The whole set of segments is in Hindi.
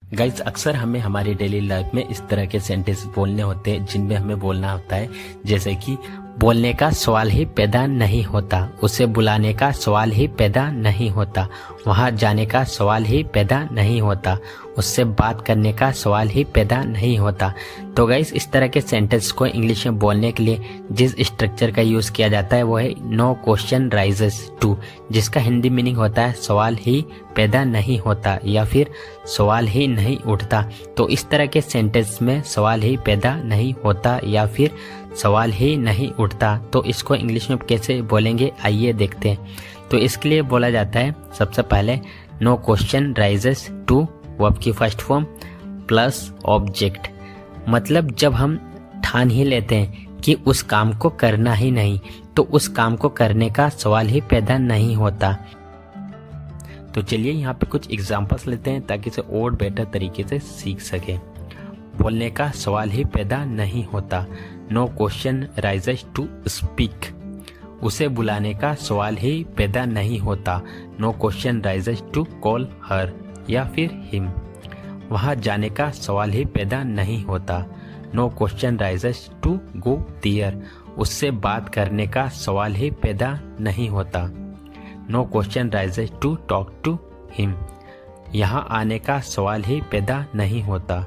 गाइज अक्सर हमें हमारी डेली लाइफ में इस तरह के सेंटेंस बोलने होते हैं जिनमें हमें बोलना होता है जैसे कि बोलने का सवाल ही पैदा नहीं होता, उसे बुलाने का सवाल ही पैदा नहीं होता, वहां जाने का सवाल ही पैदा नहीं होता, उससे बात करने का सवाल ही पैदा नहीं होता। तो गाइस इस तरह के सेंटेंस को इंग्लिश में बोलने के लिए जिस स्ट्रक्चर का यूज़ किया जाता है वो है नो क्वेश्चन राइजेस टू, जिसका हिंदी मीनिंग होता है सवाल ही पैदा नहीं होता या फिर सवाल ही नहीं उठता। तो इस तरह के सेंटेंस में सवाल ही पैदा नहीं होता या फिर सवाल ही नहीं उठता, तो इसको इंग्लिश में कैसे बोलेंगे आइए देखते हैं। तो इसके लिए बोला जाता है सबसे पहले no question rises to, verb की फर्स्ट फॉर्म प्लस ऑब्जेक्ट, मतलब जब हम ठान ही लेते हैं कि उस काम को करना ही नहीं तो उस काम को करने का सवाल ही पैदा नहीं होता। तो चलिए यहाँ पे कुछ एग्जांपल्स लेते हैं ताकि इसे और बेटर तरीके से सीख सके। बोलने का सवाल ही पैदा नहीं होता, no question rises to speak, उसे बुलाने का सवाल ही पैदा नहीं होता, no question rises to call her या फिर हिम, वहां जाने का सवाल ही पैदा नहीं होता, no question rises to go there, उससे बात करने का सवाल ही पैदा नहीं होता, no question rises to talk to him, यहाँ आने का सवाल ही पैदा नहीं होता,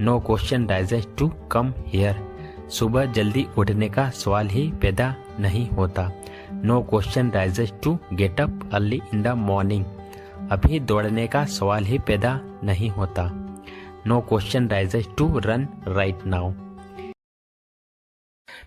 no question rises to come here, सुबह जल्दी उठने का सवाल ही पैदा नहीं होता, no question rises to get up early in the morning, अभी दौड़ने का सवाल ही पैदा नहीं होता, no question rises to run right now.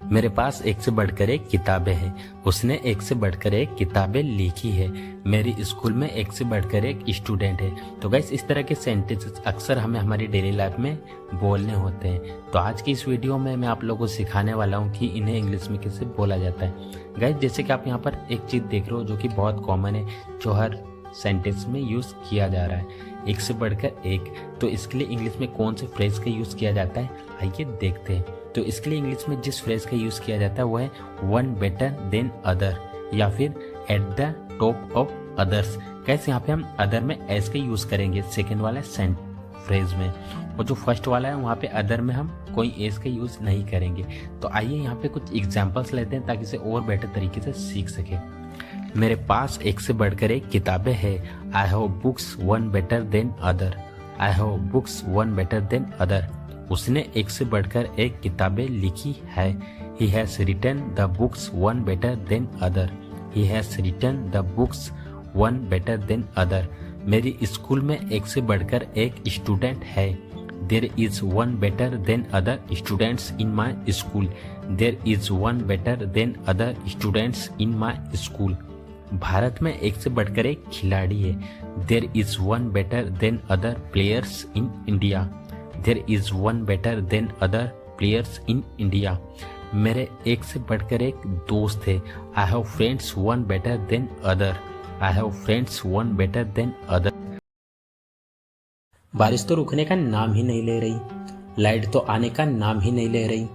मेरे पास एक से बढ़कर एक किताबें हैं, उसने एक से बढ़कर एक किताबें लिखी है, मेरी स्कूल में एक से बढ़कर एक स्टूडेंट है। तो गाइस इस तरह के सेंटेंसेस अक्सर हमें हमारी डेली लाइफ में बोलने होते हैं। तो आज की इस वीडियो में मैं आप लोगों को सिखाने वाला हूँ कि इन्हें इंग्लिश में कैसे बोला जाता है। गाइस जैसे कि आप यहाँ पर एक चीज देख रहे हो जो कि बहुत कॉमन है, जो हर सेंटेंस में यूज किया जा रहा है, एक से बढ़कर एक। तो इसके लिए इंग्लिश में कौन से फ्रेज का यूज किया जाता है आइए देखते हैं। तो इसके लिए इंग्लिश में जिस फ्रेज का यूज किया जाता है वो है वन बेटर देन अदर या फिर at the top of others. कैसे यहाँ पे हम अदर में एस का यूज करेंगे सेकेंड वाला फ्रेज में, और जो फर्स्ट वाला है वहाँ पे अदर में हम कोई एस का यूज नहीं करेंगे। तो आइए यहाँ पे कुछ एग्जाम्पल्स लेते हैं ताकि इसे और बेटर तरीके से सीख सके। मेरे पास एक से बढ़कर एक किताबें हैं, I have books one better than other, I have books one better than other, उसने एक से बढ़कर एक किताबें लिखी है, he has written the books one better than other, he has written the books one better than other, मेरी स्कूल में एक से बढ़कर एक स्टूडेंट है, there is one better than other students in my school, there is one better than other students in my school, Bharat में एक से बढ़कर एक खिलाड़ी है, there is one better than other players in India, there is one better than other players in India, मेरे एक से बढ़कर एक दोस्त है, I have friends one better than other, I have friends one better than other. बारिश तो रुकने का नाम ही नहीं ले रही, लाइट तो आने का नाम ही नहीं ले रही,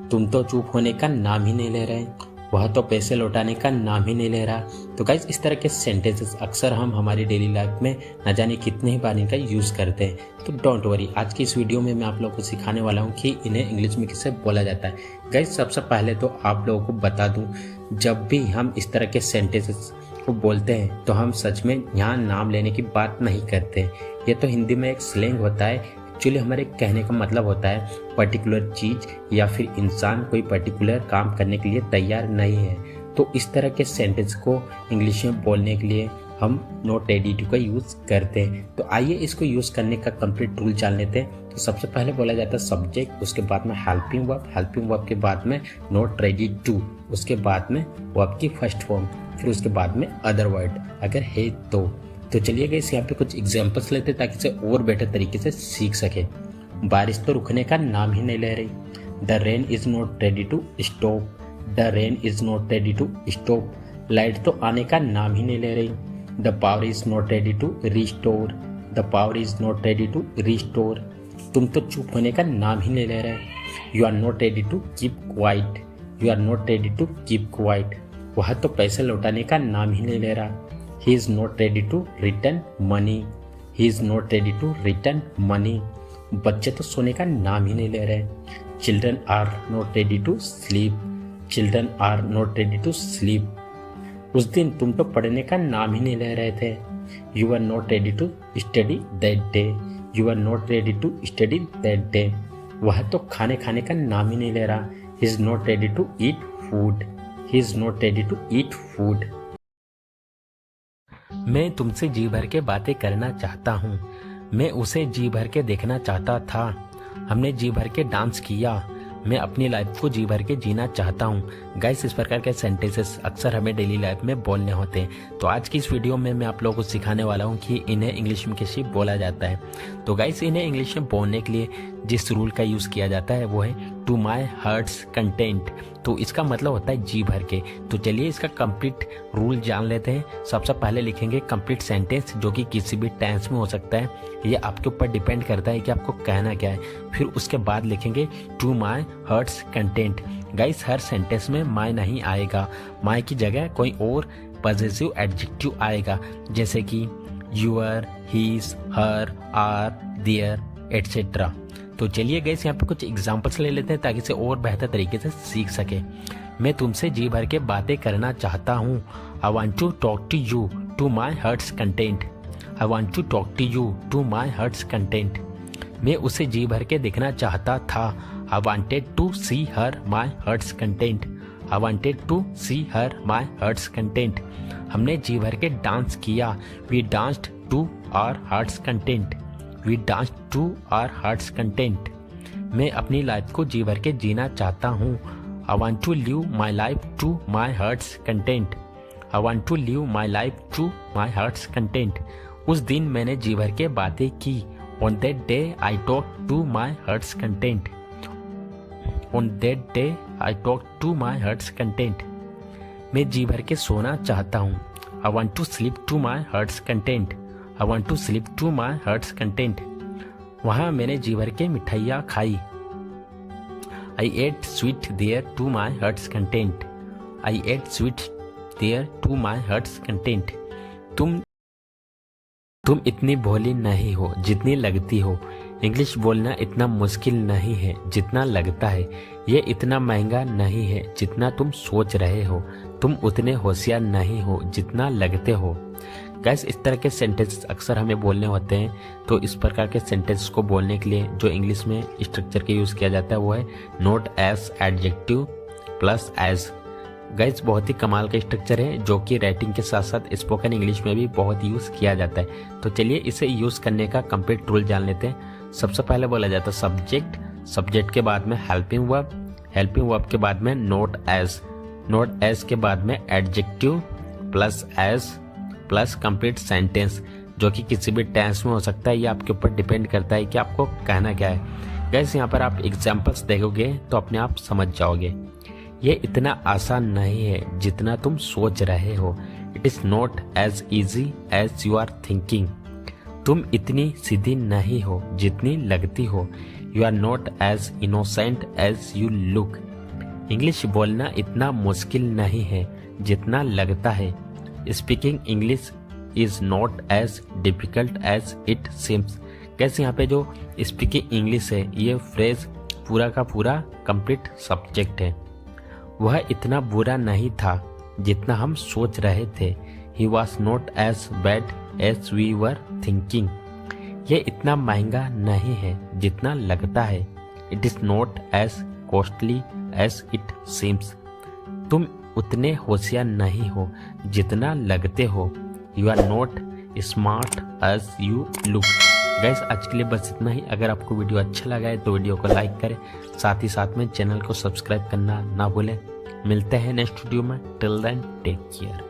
तुम तो चुप होने का नाम ही नहीं ले रहे, वह तो पैसे लौटाने का नाम ही नहीं ले रहा। तो गाइस इस तरह के सेंटेंसेस अक्सर हम हमारी डेली लाइफ में न जाने कितने ही बार इनका यूज करते हैं। तो डोंट वरी, आज की इस वीडियो में मैं आप लोगों को सिखाने वाला हूँ कि इन्हें इंग्लिश में कैसे बोला जाता है। गाइस सबसे पहले तो आप लोगों को बता दूं, जब भी हम इस तरह के सेंटेंसेस को बोलते हैं तो हम सच में यहाँ नाम लेने की बात नहीं करते। ये तो हिंदी में एक स्लैंग होता है, एक्चुअली हमारे कहने का मतलब होता है पर्टिकुलर चीज या फिर इंसान कोई पर्टिकुलर काम करने के लिए तैयार नहीं है। तो इस तरह के सेंटेंस को इंग्लिश में बोलने के लिए हम नॉट रेडी टू का यूज करते हैं। तो आइए इसको यूज करने का कंप्लीट रूल जान लेते हैं। तो सबसे पहले बोला जाता है सब्जेक्ट, उसके बाद में हेल्पिंग वर्ब, हेल्पिंग वर्ब के बाद में नॉट रेडी टू, उसके बाद में वर्ब की फर्स्ट फॉर्म, फिर उसके बाद में अदर वर्ड अगर है तो चलिए गाइस यहाँ पे कुछ एग्जांपल्स लेते हैं ताकि इसे और बेटर तरीके से सीख सके। बारिश तो रुकने का नाम ही नहीं ले रही, the rain is not ready to stop, the rain is not ready to stop, light तो आने का नाम ही नहीं ले रही, the power is not ready to restore, the power is not ready to restore, तुम तो चुप होने का नाम ही नहीं ले रहे, you are not ready to keep quiet, you are not ready to keep quiet, वह तो पैसे लौटाने का नाम ही नहीं ले रहा, he is not ready to return money, he is not ready to return money. बच्चे तो सोने का नाम ही नहीं ले रहे। Children are not ready to sleep. Children are not ready to sleep. उस दिन तुम तो पढ़ने का नाम ही नहीं ले रहे थे। You are not ready to study that day. You are not ready to study that day. वह तो खाने का नाम ही नहीं ले रहा। He is not ready to eat food. He is not ready to eat food. मैं तुमसे जी भर के बातें करना चाहता हूँ। मैं उसे जी भर के देखना चाहता था। हमने जी भर के डांस किया। मैं अपनी लाइफ को जी भर के जीना चाहता हूँ। गाइस, इस प्रकार के सेंटेंसेस अक्सर हमें डेली लाइफ में बोलने होते हैं। तो आज की इस वीडियो में मैं आप लोगों को सिखाने वाला हूँ कि इन्हें इंग्लिश में कैसे बोला जाता है। तो गाइस, इन्हें इंग्लिश में बोलने के लिए जिस रूल का यूज़ किया जाता है वो है टू माई हार्ट्स कंटेंट। तो इसका मतलब होता है जी भर के। तो चलिए इसका कंप्लीट रूल जान लेते हैं। सबसे पहले लिखेंगे कंप्लीट सेंटेंस, जो कि किसी भी टेंस में हो सकता है। ये आपके ऊपर डिपेंड करता है कि आपको कहना क्या है। फिर उसके बाद लिखेंगे to my heart's content. Guys, हर सेंटेंस में माई नहीं आएगा। माई की जगह कोई और पॉजिटिव एडजेक्टिव आएगा, जैसे कि your, his, her, our, their etcetera. तो चलिए गाइस, यहाँ पे कुछ एग्जांपल्स ले लेते हैं ताकि इसे और बेहतर तरीके से सीख सके। मैं तुमसे जी भर के बातें करना चाहता हूँ। I want to talk to you to my heart's content. I want to talk to you to my heart's content. मैं उसे जी भर के देखना चाहता था। I wanted to see her my heart's content. I wanted to see her my heart's content. हमने जी भर के डांस किया। We danced to our heart's content. We dance to our heart's content. मैं अपनी लाइफ को जी भर के जीना चाहता हूँ। I want to live my life to my heart's content. I want to live my life to my heart's content. उस दिन मैंने जी भर के बातें की। On that day I talk to my heart's content. On that day I talk to my heart's content. मैं जी भर के सोना चाहता हूँ। I want to sleep to my heart's content. I want to sleep to my heart's content. वहाँ मैंने जी भर के मिठाइयाँ खाई। I ate sweet there to my heart's content. I ate sweet there to my heart's content. तुम इतनी भोली नहीं हो जितनी लगती हो। इंग्लिश बोलना इतना मुश्किल नहीं है जितना लगता है। ये इतना महंगा नहीं है जितना तुम सोच रहे हो। तुम उतने होशियार नहीं हो जितना लगते हो। गाइस, इस तरह के सेंटेंस अक्सर हमें बोलने होते हैं। तो इस प्रकार के सेंटेंस को बोलने के लिए जो इंग्लिश में स्ट्रक्चर के यूज़ किया जाता है वो है not as adjective plus as. Guys, बहुत ही कमाल का स्ट्रक्चर है जो कि राइटिंग के साथ साथ स्पोकन इंग्लिश में भी बहुत यूज़ किया जाता है। तो चलिए इसे यूज़ करने का कंप्लीट रूल जान लेते हैं। सबसे पहले बोला जाता है सब्जेक्ट। सब्जेक्ट के बाद में हेल्पिंग वर्ब। हेल्पिंग वर्ब के बाद में नॉट एज। नॉट एज के बाद में adjective plus as plus complete sentence, जो कि किसी भी टेंस में हो सकता है। ये आपके ऊपर डिपेंड करता है कि आपको कहना क्या है। गाइस, यहाँ पर आप एग्जांपल्स देखोगे तो अपने आप समझ जाओगे। ये इतना आसान नहीं है जितना तुम सोच रहे हो। It is not as easy as you are thinking. तुम इतनी सीधी नहीं हो जितनी लगती हो। You are not as innocent as you look. English बोलना इतना मुश्किल नहीं है जितना लगता है। Speaking English is not as difficult as it seems. कैसे यहाँ पे जो स्पीकिंग इंग्लिश है ये फ्रेज पूरा का पूरा कंप्लीट सब्जेक्ट है। वह इतना बुरा नहीं था जितना हम सोच रहे थे। He was not as bad as we were thinking. ये इतना महंगा नहीं है जितना लगता है। It is not as costly as it seems. तुम उतने होशियार नहीं हो जितना लगते हो। You are not smart as you look. Guys, आज के लिए बस इतना ही। अगर आपको वीडियो अच्छा लगा है तो वीडियो को लाइक करें, साथ ही साथ में चैनल को सब्सक्राइब करना ना भूलें। मिलते हैं नेक्स्ट वीडियो में। Till then take care.